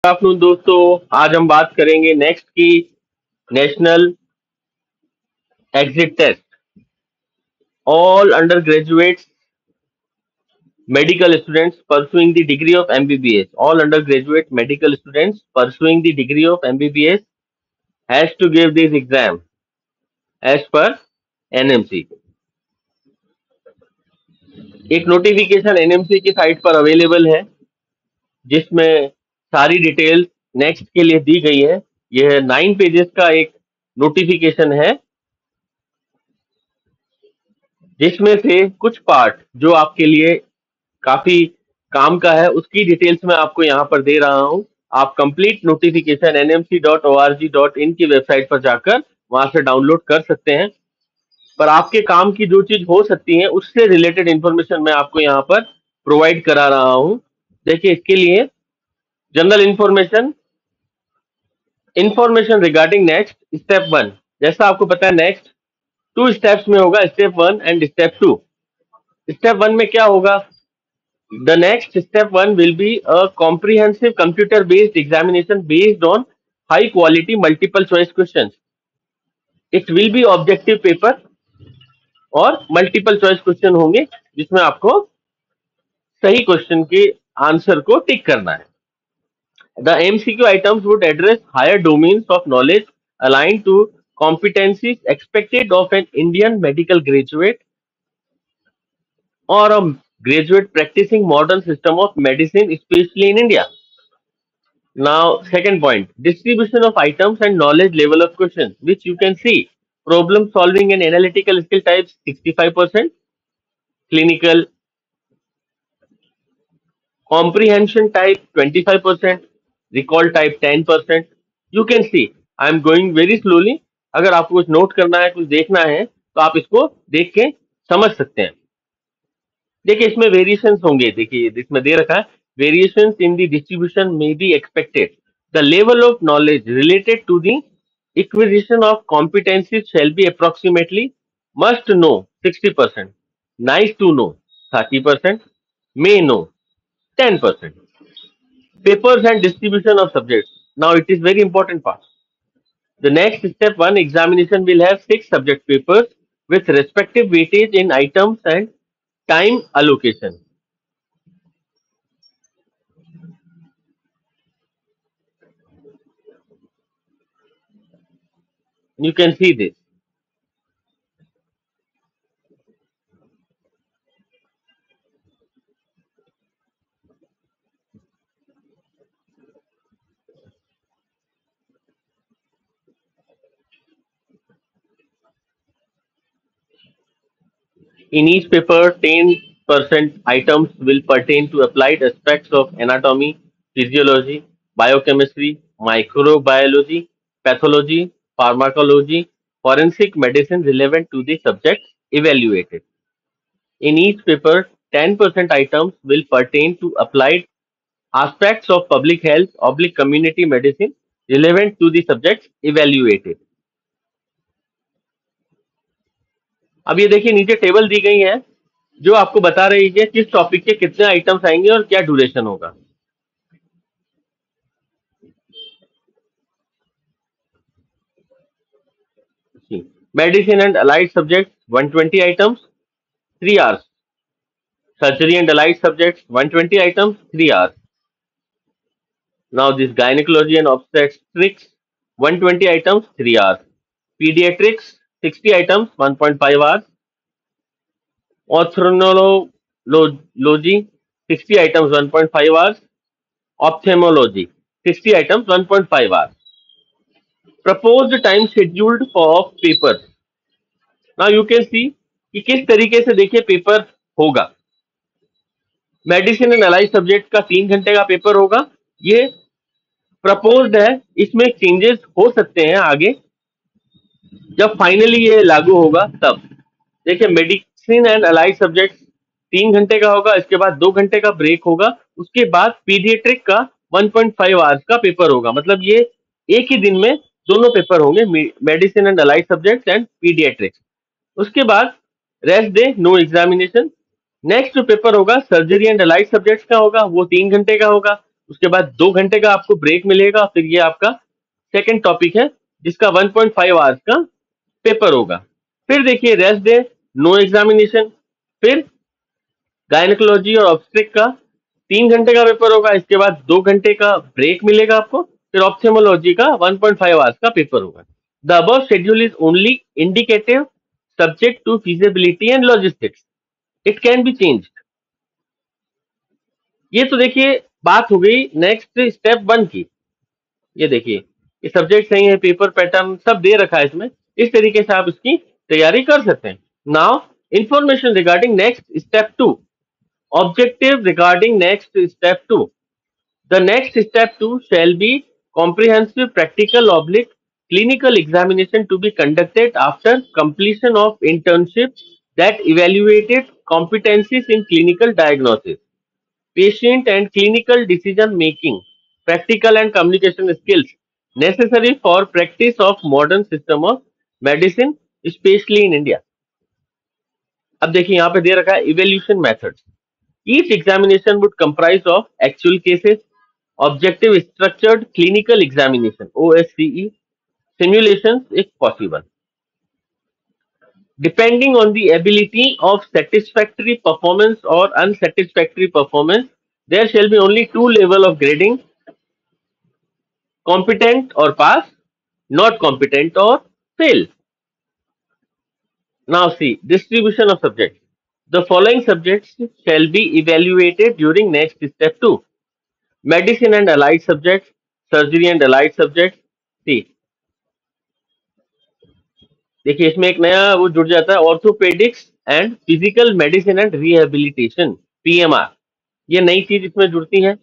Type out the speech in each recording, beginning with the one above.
Afternoon दोस्तों, आज हम बात करेंगे नेक्स्ट की national exit test. All under graduates medical students pursuing the degree of MBBS, all undergraduate medical students pursuing the degree of MBBS has to give this exam as per NMC। एक notification NMC की site पर available है जिसमें सारी details next के लिए दी गई है। यह 9 पेजेस का एक नोटिफिकेशन है जिसमें से कुछ पार्ट जो आपके लिए काफी काम का है उसकी डिटेल्स मैं आपको यहाँ पर दे रहा हूँ। आप कंप्लीट नोटिफिकेशन nmc.org.in की वेबसाइट पर जाकर वहां से डाउनलोड कर सकते हैं। पर आपके काम की जो चीज हो सकती है उससे रिलेटेड इंफॉर्मेशन मैं आपको यहाँ पर प्रोवाइड करा रहा हूँ। देखिए, इसके लिए general information regarding next step 1। जैसा आपको पता है नेक्स्ट 2 स्टेप्स में होगा, स्टेप 1 एंड स्टेप 2। स्टेप 1 में क्या होगा? The next step 1 will be a comprehensive computer-based examination based on high-quality multiple-choice questions. It will be objective paper और multiple-choice question होंगे जिसमें आपको सही क्वेश्चन के आंसर को टिक करना है। The MCQ items would address higher domains of knowledge aligned to competencies expected of an Indian medical graduate or a graduate practicing modern system of medicine, especially in India. Now, second point, distribution of items and knowledge level of questions, which you can see. Problem solving and analytical skill types 65%, clinical comprehension type 25%, recall type 10%. You can see, I am going very slowly. अगर आपको कुछ note करना है, कुछ देखना है, तो आप इसको देख के समझ सकते हैं। देखिए, इसमें वेरिएशंस होंगे। देखिए, इसमें दे रखा है variations in the distribution may be expected. The level of knowledge related to the acquisition of competencies shall be approximately must know 60%, nice to know 30%, may know 10%. Papers and distribution of subjects. Now it is very important part. The next step 1 examination will have 6 subject papers with respective weightage in items and time allocation. You can see this. In each paper, 10% items will pertain to applied aspects of anatomy, physiology, biochemistry, microbiology, pathology, pharmacology, forensic medicine relevant to the subject evaluated. In each paper, 10% items will pertain to applied aspects of public health oblique community medicine relevant to the subjects evaluated. अब ये देखिए, नीचे table दी गई है जो आपको बता रही है किस टॉपिक के कितने आइटम्स आएंगे और क्या ड्यूरेशन होगा। Medicine and allied subject 120 items 3 hours. Surgery and allied subjects 120 items 3 hours. Now this gynecology and obstetrics 120 items 3 hours. Pediatrics 60 items 1.5 hours. Ophthalmology 60 items 1.5 hours. Ophthalmology 60 items 1.5 hours. Proposed time scheduled for papers. Now you can see कि किस तरीके से देखिए paper होगा। Medicine and allied subject का 3 घंटे का paper होगा। ये प्रपोज्ड है, इसमें चेंजेस हो सकते हैं आगे जब फाइनली ये लागू होगा तब। देखिए, मेडिसिन एंड अलाइड सब्जेक्ट 3 घंटे का होगा, इसके बाद 2 घंटे का ब्रेक होगा, उसके बाद पीडियाट्रिक का 1.5 आवर्स का पेपर होगा। मतलब ये एक ही दिन में दोनों पेपर होंगे, medicine and allied subject and paediatrics. उसके बाद rest day, no examination. Next जो पेपर होगा सर्जरी एंड अलाइड सब्जेक्ट्स का होगा, वो 3 घंटे का होगा। उसके बाद 2 घंटे का आपको ब्रेक मिलेगा, फिर ये आपका सेकंड टॉपिक है जिसका 1.5 आवर्स का पेपर होगा। फिर देखिए रेस्ट डे, नो एग्जामिनेशन। फिर गायनेकोलॉजी और ऑब्स्ट्रिक का 3 घंटे का पेपर होगा, इसके बाद 2 घंटे का ब्रेक मिलेगा आपको, फिर ऑप्थेमोलॉजी का 1.5 आवर्स का पेपर होगा। The above schedule is only indicative, subject to feasibility and logistics, it can be changed. ये तो देखिए बात हो गई नेक्स्ट स्टेप 1 की। ये देखिए ये सब्जेक्ट सही है, पेपर पैटर्न सब दे रखा है इसमें, इस तरीके से आप इसकी तैयारी कर सकते हैं। Now information regarding next step 2, objective regarding next step 2. The next step 2 shall be comprehensive practical oblique clinical examination to be conducted after completion of internship that evaluated competencies in clinical diagnosis, patient and clinical decision making, practical and communication skills necessary for practice of modern system of medicine, especially in India. अब देखिए यहाँ पे दे रखा है evaluation methods. Each examination would comprise of actual cases, objective structured clinical examination (OSCE), simulations if possible. Depending on the ability of satisfactory performance or unsatisfactory performance, there shall be only two levels of grading: competent or pass, not competent or fail. Now see, distribution of subjects. The following subjects shall be evaluated during next step 2. Medicine and allied subjects, surgery and allied subjects. See, देखिए इसमें एक नया वो जुड़ जाता है, orthopaedics and physical medicine and rehabilitation, PMR. ये नई चीज इसमें जुड़ती है।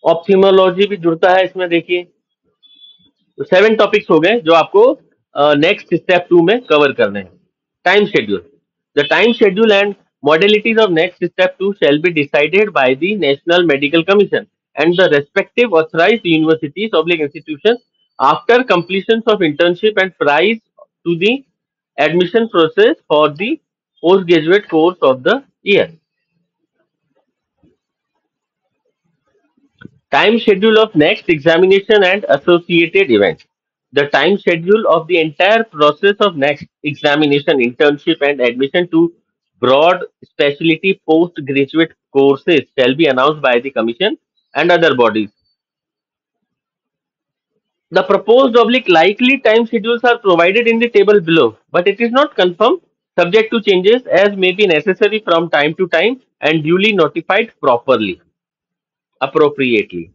ऑप्थिमोलॉजी भी जुड़ता है इसमें। देखिए तो 7 टॉपिक्स हो गए जो आपको नेक्स्ट स्टेप 2 में कवर करने हैं। Time schedule, the time schedule and modalities of next step 2 shall be decided by the National Medical Commission and the respective authorized universities / institutions after completion of internship and prior to the admission process for the postgraduate course of the year. Time schedule of next examination and associated events. The time schedule of the entire process of next examination, internship, and admission to broad specialty postgraduate courses shall be announced by the Commission and other bodies. The proposed / likely time schedules are provided in the table below, but it is not confirmed, subject to changes as may be necessary from time to time and duly notified properly, appropriately.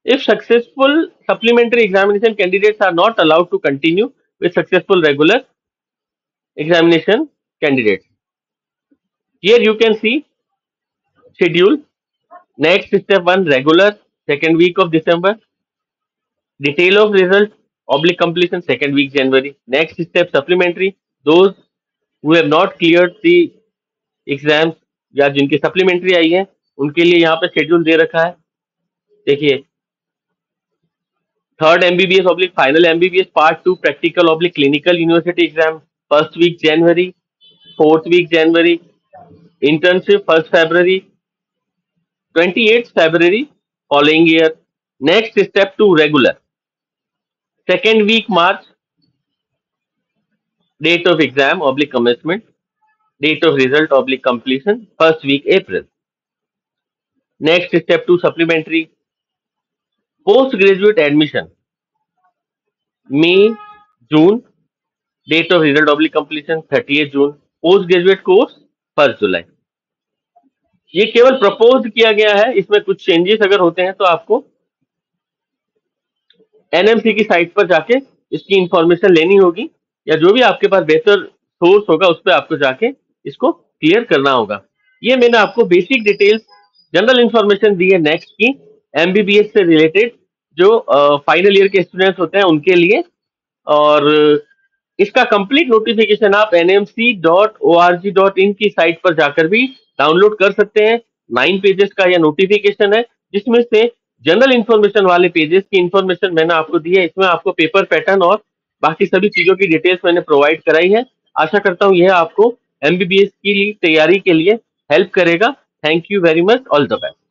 If successful supplementary examination candidates are not allowed to continue with successful regular examination candidates. Here you can see schedule. Next step 1 regular, second week of December. Detail of result / completion second week January. Next step supplementary, those who have not cleared the exams या जिनकी supplementary आई है उनके लिए यहाँ पे schedule दे रखा है। देखिए third MBBS / final MBBS part 2 practical / clinical university exam first week January, fourth week January, internship 1st February, 28th February following year. Next step 2 regular, second week March, date of exam / commencement, date of result / completion first week April. Next step 2 supplementary, postgraduate admission May, June, date of result / completion 30th June, postgraduate course 1st July. ये केवल propose किया गया है, इसमें कुछ changes अगर होते हैं तो आपको एनएमसी की साइट पर जाके इसकी इंफॉर्मेशन लेनी होगी, या जो भी आपके पास बेहतर सोर्स होगा उस पर आपको जाके इसको क्लियर करना होगा। ये मैंने आपको बेसिक डिटेल्स जनरल इंफॉर्मेशन दी है नेक्स्ट की, एमबीबीएस से रिलेटेड जो फाइनल ईयर के स्टूडेंट्स होते हैं उनके लिए। और इसका कंप्लीट नोटिफिकेशन आप nmc.org.in की साइट पर जाकर भी डाउनलोड कर सकते हैं। 9 पेजेस का यह नोटिफिकेशन है जिसमें से जनरल इंफॉर्मेशन वाले पेजेस की इंफॉर्मेशन मैंने आपको दी है। इसमें आपको पेपर पैटर्न और बाकी सभी चीजों की डिटेल्स मैंने प्रोवाइड कराई है। आशा करता हूँ यह आपको एमबीबीएस की तैयारी के लिए हेल्प करेगा। Thank you very much, all the best.